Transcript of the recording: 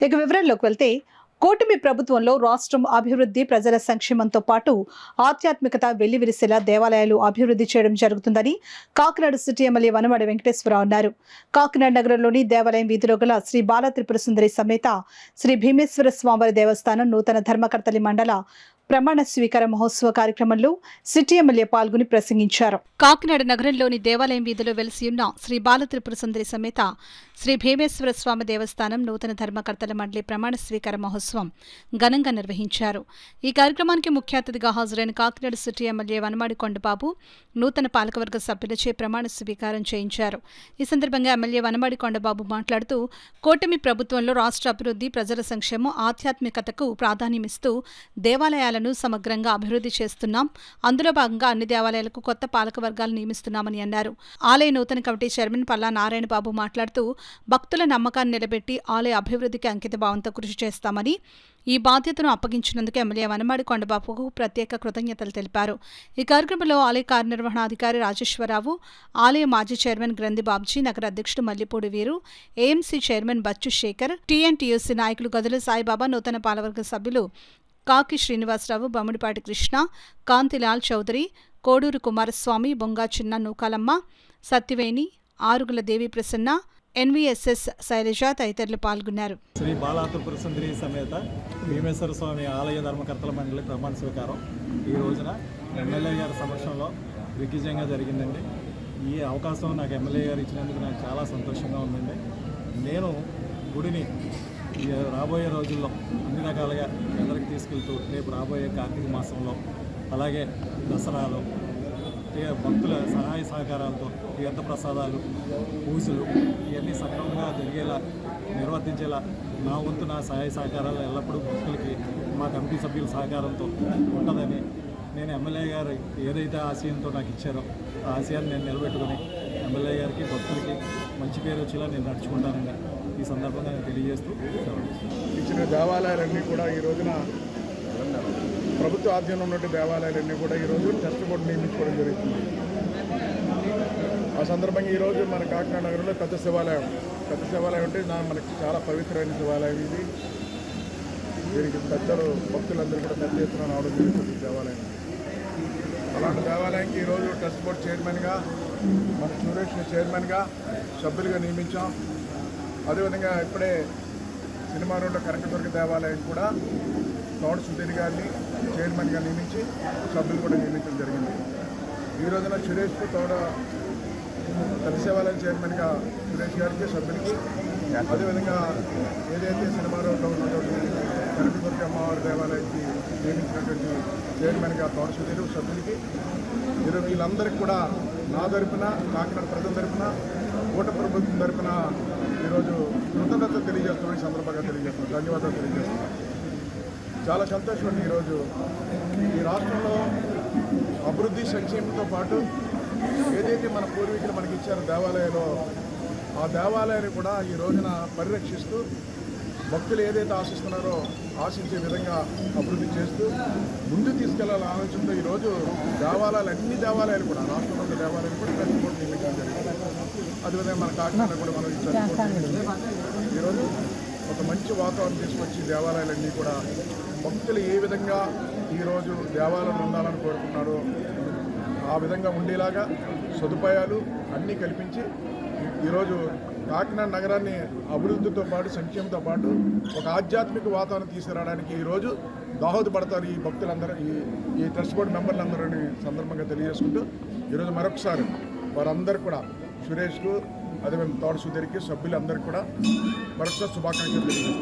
ఇక వివరాల్లోకి వెళ్తే కూటమి ప్రభుత్వంలో రాష్ట్రం అభివృద్ధి ప్రజల సంక్షేమంతో పాటు ఆధ్యాత్మికత వెల్లివిరిసేలా దేవాలయాలు అభివృద్ధి చేయడం జరుగుతుందని కాకినాడ సిటీ ఎమ్మెల్యే వనమాడి వెంకటేశ్వరరావు అన్నారు. కాకినాడ నగరంలోని దేవాలయం వీధిలో గల శ్రీ బాల త్రిపుర సుందరి సమేత శ్రీ భీమేశ్వర స్వామివారి దేవస్థానం నూతన ధర్మకర్తలి మండల ప్రమాణ స్వీకార మహోత్సవ కార్యక్రమంలో సిటీ ఎమ్మెల్యే పాల్గొని ప్రసంగించారు. కాకినాడ నగరంలోని దేవాలయం వీధిలో వెలిసియున్న శ్రీ బాల త్రిపుర సుందరి సమేత శ్రీ భీమేశ్వర స్వామి దేవస్థానం నూతన ధర్మకర్తల మండలి ప్రమాణ స్వీకార మహోత్సవం ఘనంగా నిర్వహించారు. ఈ కార్యక్రమానికి ముఖ్య అతిథిగా హాజరైన కాకినాడ సిటీ ఎమ్మెల్యే వనమాడి కొండబాబు నూతన పాలకవర్గ సభ్యులచే ప్రమాణ స్వీకారం చేయించారు. ఈ సందర్భంగా ఎమ్మెల్యే వనమాడి కొండబాబు మాట్లాడుతూ కూటమి ప్రభుత్వంలో రాష్ట్ర అభివృద్ధి ప్రజల సంక్షేమం ఆధ్యాత్మికతకు ప్రాధాన్యమిస్తూ దేవాలయాలను సమగ్రంగా అభివృద్ధి చేస్తున్నాం. అందులో భాగంగా అన్ని దేవాలయాలకు కొత్త పాలకవర్గాలు నియమిస్తున్నామని అన్నారు. ఆలయ నూతన కమిటీ చైర్మన్ పల్లా నారాయణబాబు మాట్లాడుతూ భక్తుల నమ్మకాన్ని నిలబెట్టి ఆలయ అభివృద్ధికి అంకితభావంతో కృషి చేస్తామని, ఈ బాధ్యతను అప్పగించినందుకు ఎమ్మెల్యే వనమాడి కొండబాబుకు ప్రత్యేక కృతజ్ఞతలు తెలిపారు. ఈ కార్యక్రమంలో ఆలయ కార్యనిర్వహణాధికారి రాజేశ్వరరావు, ఆలయ మాజీ చైర్మన్ గ్రంథి బాబ్జీ, నగర అధ్యక్షుడు Mallipudi Veeru, AMC chairman Bachchu Sekhar, TNTUC నాయకులు గదుల సాయిబాబా, నూతన పాలకవర్గ సభ్యులు కాకి శ్రీనివాసరావు, బమ్మిడిపాటి కృష్ణ, కాంతిలాల్ చౌదరి, కోడూరు కుమారస్వామి, బొంగా చిన్న నూకాలమ్మ, సత్యవేణి, ఆరుగుల దేవి ప్రసన్న, ఎన్వీఎస్ఎస్ శైలజ తదితరులు పాల్గొన్నారు. శ్రీ బాల త్రిపుర సుందరి సమేత భీమేశ్వర స్వామి ఆలయ ధర్మకర్తల మండలి ప్రమాణ స్వీకారం ఈ రోజున ఎమ్మెల్యే గారి సమక్షంలో దిగ్విజయంగా జరిగిందండి. ఈ అవకాశం నాకు ఎమ్మెల్యే గారు ఇచ్చినందుకు నాకు చాలా సంతోషంగా ఉందండి. నేను గుడిని రాబోయే రోజుల్లో అన్ని రకాలుగా అందరికి తీసుకెళ్తూ రేపు రాబోయే కార్తీక మాసంలో అలాగే దసరాలో భక్తుల సహాయ సహకారాలతో తీర్థప్రసాదాలు, పూజలు ఇవన్నీ సక్రమంగా జరిగేలా నిర్వర్తించేలా నా వంతు నా సహాయ సహకారాలు ఎల్లప్పుడూ భక్తులకి మా కమిటీ సభ్యుల సహకారంతో ఉంటుందని నేను ఎమ్మెల్యే గారు ఏదైతే ఆశయంతో నాకు ఇచ్చారో ఆ ఆశయాన్ని నేను నిలబెట్టుకుని ఎమ్మెల్యే గారికి భక్తులకి మంచి పేరు వచ్చేలా నేను నడుచుకుంటానని ఈ సందర్భంగా నేను తెలియజేస్తూ ఇచ్చిన దేవాలయాలన్నీ కూడా ఈ రోజున ప్రభుత్వ ఆధ్వర్యంలో ఉన్నటువంటి దేవాలయాలన్నీ కూడా ఈరోజు ట్రస్ట్ బోర్డు నియమించుకోవడం జరుగుతుంది. ఆ సందర్భంగా ఈరోజు మన కాకినాడ నగరంలో పెద్ద శివాలయం అంటే మనకి చాలా పవిత్రమైన శివాలయం ఇది. దీనికి పెద్దలు భక్తులందరూ కూడా పెద్ద ఎత్తున రావడం జరుగుతుంది దేవాలయం. అలాంటి దేవాలయానికి ఈరోజు ట్రస్ట్ బోర్డు చైర్మన్గా మన సురేష్ని చైర్మన్గా సభ్యులుగా నియమించాం. అదేవిధంగా ఇప్పుడే సినిమా రోడ్డు కనకదుర్గ దేవాలయం కూడా తోట సుధీర్ గారిని చైర్మన్గా నియమించి సభ్యులు కూడా నియమించడం జరిగింది. ఈ రోజున సురేష్కు తోట ప్రతి దేవాలయం చైర్మన్గా సురేష్ గారికి సభ్యులకి, అదేవిధంగా ఏదైతే సినిమా రోడ్లో ఉన్నటువంటి కనకదుర్గ అమ్మవారి దేవాలయానికి నియమించినటువంటి చైర్మన్గా తోట సుధీర్ సభ్యులకి, ఈరోజు వీళ్ళందరికీ కూడా నా తరపున, కాకినాడ ప్రజల తరపున, కూటమి ప్రభుత్వం తరపున ఈరోజు కృతజ్ఞతలు తెలియజేస్తున్నాం. ఈ సందర్భంగా తెలియజేస్తున్నాం, ధన్యవాదాలు తెలియజేస్తున్నాం. చాలా సంతోషం. ఈరోజు ఈ రాష్ట్రంలో అభివృద్ధి సంక్షేమంతో పాటు ఏదైతే మన పూర్వీకులు మనకి ఇచ్చారో దేవాలయంలో, ఆ దేవాలయాన్ని కూడా ఈ రోజున పరిరక్షిస్తూ భక్తులు ఏదైతే ఆశిస్తున్నారో ఆశించే విధంగా అభివృద్ధి చేస్తూ ముందు తీసుకెళ్లాలని ఆలోచనతో ఈరోజు అన్ని దేవాలయాలు కూడా రాష్ట్రంలో ఉన్న దేవాలయాలు కూడా ట్రస్ట్ బోర్డు నియమించడం జరిగింది. అదేవిధంగా మన కాకినాడ కూడా మనం ఈరోజు ఒక మంచి వాతావరణం తీసుకొచ్చి దేవాలయాలన్నీ కూడా భక్తులు ఏ విధంగా ఈరోజు దేవాలయంలో ఉండాలని కోరుకున్నారో ఆ విధంగా ఉండేలాగా సదుపాయాలు అన్నీ కల్పించి ఈరోజు కాకినాడ నగరాన్ని అభివృద్ధితో పాటు సంక్షేమంతో పాటు ఒక ఆధ్యాత్మిక వాతావరణం తీసుకురావడానికి ఈరోజు దోహదపడతారు ఈ భక్తులందరూ, ఈ ట్రస్ట్ బోర్డు మెంబర్లందరూ సందర్భంగా తెలియజేసుకుంటూ ఈరోజు మరొకసారి వారందరూ కూడా సురేష్కు, అదేవిధంగా తోట సుధీర్కి, సభ్యులందరికీ కూడా మరొకసారి శుభాకాంక్షలు తెలియజేస్తారు.